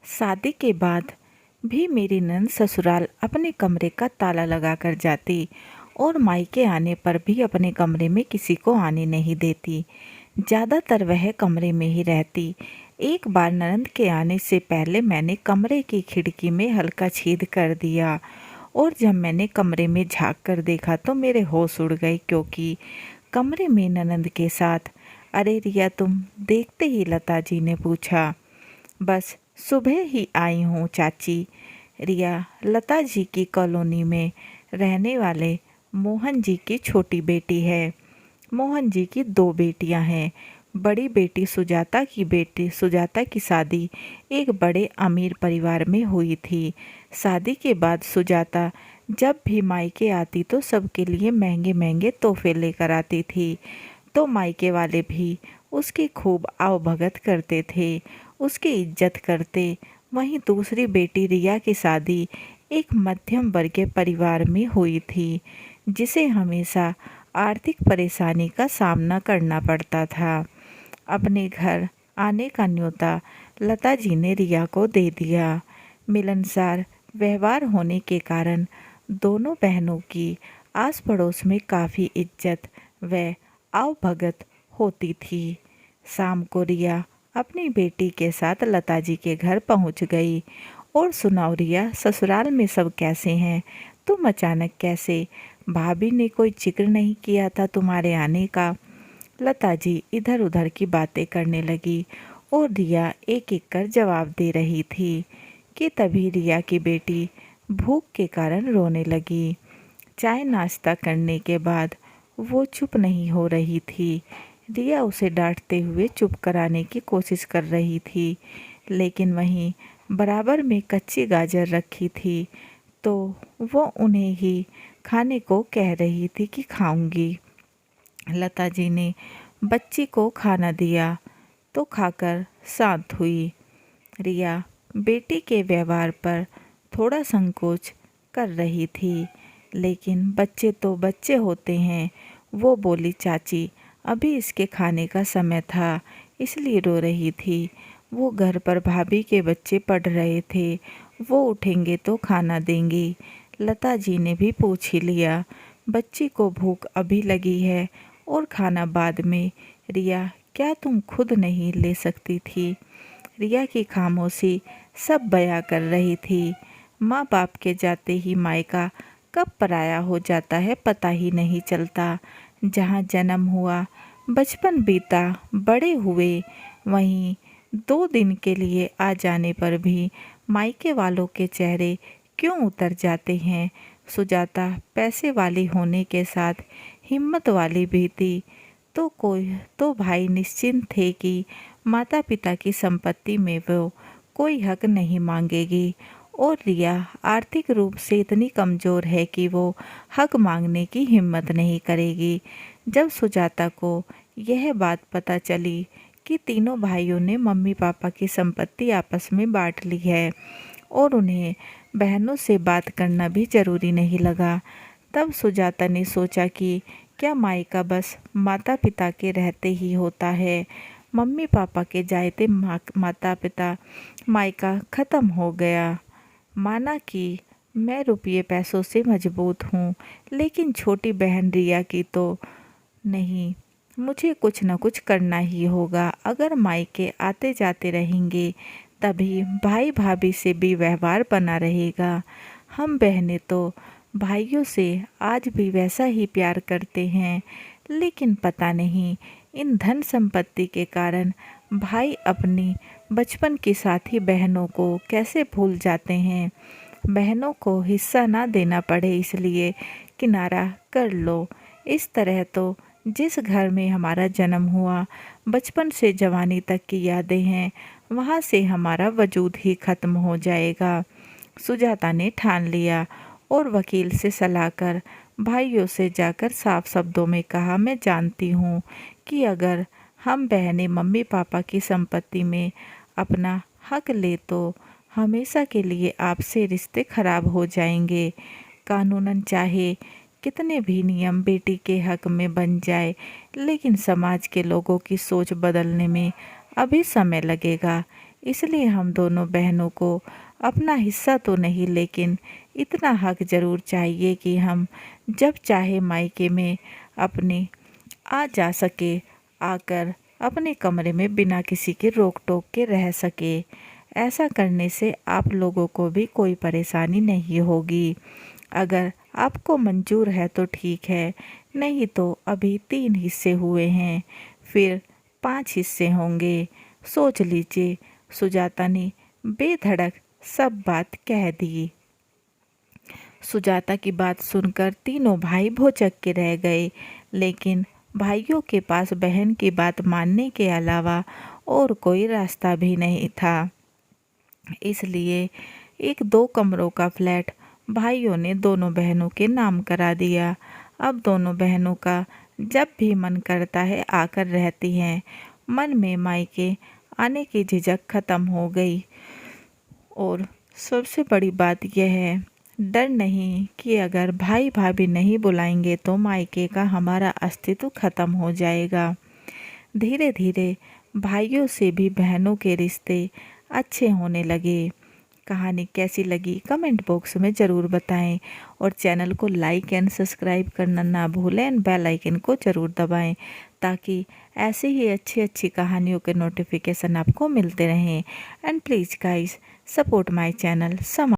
शादी के बाद भी मेरी ननद ससुराल अपने कमरे का ताला लगाकर जाती और मायके आने पर भी अपने कमरे में किसी को आने नहीं देती। ज़्यादातर वह कमरे में ही रहती। एक बार ननद के आने से पहले मैंने कमरे की खिड़की में हल्का छेद कर दिया और जब मैंने कमरे में झांक कर देखा तो मेरे होश उड़ गए, क्योंकि कमरे में ननद के साथ। अरे रिया, तुम देखते ही लता जी ने पूछा। बस सुबह ही आई हूँ चाची। रिया लता जी की कॉलोनी में रहने वाले मोहन जी की छोटी बेटी है। मोहन जी की दो बेटियां हैं। बड़ी बेटी सुजाता की शादी एक बड़े अमीर परिवार में हुई थी। शादी के बाद सुजाता जब भी मायके आती तो सबके लिए महंगे महंगे तोहफे लेकर आती थी, तो मायके वाले भी उसकी खूब आवभगत करते थे, उसकी इज्जत करते। वहीं दूसरी बेटी रिया की शादी एक मध्यम वर्गीय परिवार में हुई थी, जिसे हमेशा आर्थिक परेशानी का सामना करना पड़ता था। अपने घर आने का न्योता लता जी ने रिया को दे दिया। मिलनसार व्यवहार होने के कारण दोनों बहनों की आस पड़ोस में काफ़ी इज्जत व आवभगत होती थी। शाम को रिया अपनी बेटी के साथ लता जी के घर पहुंच गई। और सुनाओ रिया, ससुराल में सब कैसे हैं? तुम अचानक कैसे? भाभी ने कोई जिक्र नहीं किया था तुम्हारे आने का? लता जी इधर उधर की बातें करने लगी और रिया एक एक कर जवाब दे रही थी कि तभी रिया की बेटी भूख के कारण रोने लगी। चाय नाश्ता करने के बाद वो चुप नहीं हो रही थी। रिया उसे डांटते हुए चुप कराने की कोशिश कर रही थी, लेकिन वहीं बराबर में कच्ची गाजर रखी थी, तो वो उन्हें ही खाने को कह रही थी कि खाऊंगी। लता जी ने बच्ची को खाना दिया तो खाकर शांत हुई। रिया बेटी के व्यवहार पर थोड़ा संकोच कर रही थी, लेकिन बच्चे तो बच्चे होते हैं। वो बोली, चाची अभी इसके खाने का समय था इसलिए रो रही थी। वो घर पर भाभी के बच्चे पढ़ रहे थे, वो उठेंगे तो खाना देंगी। लता जी ने भी पूछ ही लिया, बच्ची को भूख अभी लगी है और खाना बाद में। रिया, क्या तुम खुद नहीं ले सकती थी? रिया की खामोशी सब बयां कर रही थी। माँ बाप के जाते ही मायका कब पराया हो जाता है पता ही नहीं चलता। जहाँ जन्म हुआ, बचपन बीता, बड़े हुए, वहीं 2 दिन के लिए आ जाने पर भी मायके वालों के चेहरे क्यों उतर जाते हैं? सुजाता पैसे वाली होने के साथ हिम्मत वाली भी थी, तो भाई निश्चिंत थे कि माता पिता की संपत्ति में वो कोई हक नहीं मांगेगी। और रिया आर्थिक रूप से इतनी कमज़ोर है कि वो हक मांगने की हिम्मत नहीं करेगी। जब सुजाता को यह बात पता चली कि तीनों भाइयों ने मम्मी पापा की संपत्ति आपस में बांट ली है और उन्हें बहनों से बात करना भी ज़रूरी नहीं लगा, तब सुजाता ने सोचा कि क्या मायका बस माता पिता के रहते ही होता है? मम्मी पापा के जाते माता पिता मायका ख़त्म हो गया। माना कि मैं रुपये पैसों से मजबूत हूँ, लेकिन छोटी बहन रिया की तो नहीं। मुझे कुछ न कुछ करना ही होगा। अगर मायके आते जाते रहेंगे तभी भाई भाभी से भी व्यवहार बना रहेगा। हम बहनें तो भाइयों से आज भी वैसा ही प्यार करते हैं, लेकिन पता नहीं इन धन संपत्ति के कारण भाई अपनी बचपन की साथी बहनों को कैसे भूल जाते हैं। बहनों को हिस्सा ना देना पड़े इसलिए किनारा कर लो। इस तरह तो जिस घर में हमारा जन्म हुआ, बचपन से जवानी तक की यादें हैं, वहाँ से हमारा वजूद ही ख़त्म हो जाएगा। सुजाता ने ठान लिया और वकील से सलाह कर भाइयों से जाकर साफ शब्दों में कहा, मैं जानती हूँ कि अगर हम बहनें मम्मी पापा की संपत्ति में अपना हक ले तो हमेशा के लिए आपसे रिश्ते खराब हो जाएंगे। कानूनन चाहे कितने भी नियम बेटी के हक में बन जाए, लेकिन समाज के लोगों की सोच बदलने में अभी समय लगेगा। इसलिए हम दोनों बहनों को अपना हिस्सा तो नहीं लेकिन इतना हक ज़रूर चाहिए कि हम जब चाहे मायके में अपने आ जा सके, आकर अपने कमरे में बिना किसी के रोक टोक के रह सके। ऐसा करने से आप लोगों को भी कोई परेशानी नहीं होगी। अगर आपको मंजूर है तो ठीक है, नहीं तो अभी 3 हिस्से हुए हैं, फिर 5 हिस्से होंगे। सोच लीजिए। सुजाता ने बेधड़क सब बात कह दी। सुजाता की बात सुनकर तीनों भाई भौचक्के के रह गए, लेकिन भाइयों के पास बहन की बात मानने के अलावा और कोई रास्ता भी नहीं था। इसलिए एक 2 कमरों का फ्लैट भाइयों ने दोनों बहनों के नाम करा दिया। अब दोनों बहनों का जब भी मन करता है आकर रहती हैं। मन में मायके आने की झिझक खत्म हो गई। और सबसे बड़ी बात यह है, डर नहीं कि अगर भाई भाभी नहीं बुलाएंगे तो मायके का हमारा अस्तित्व खत्म हो जाएगा। धीरे धीरे भाइयों से भी बहनों के रिश्ते अच्छे होने लगे। कहानी कैसी लगी कमेंट बॉक्स में ज़रूर बताएं और चैनल को लाइक एंड सब्सक्राइब करना ना भूलें एंड बेल आइकन को ज़रूर दबाएं ताकि ऐसे ही अच्छी अच्छी कहानियों के नोटिफिकेशन आपको मिलते रहें। And please guys support my channel.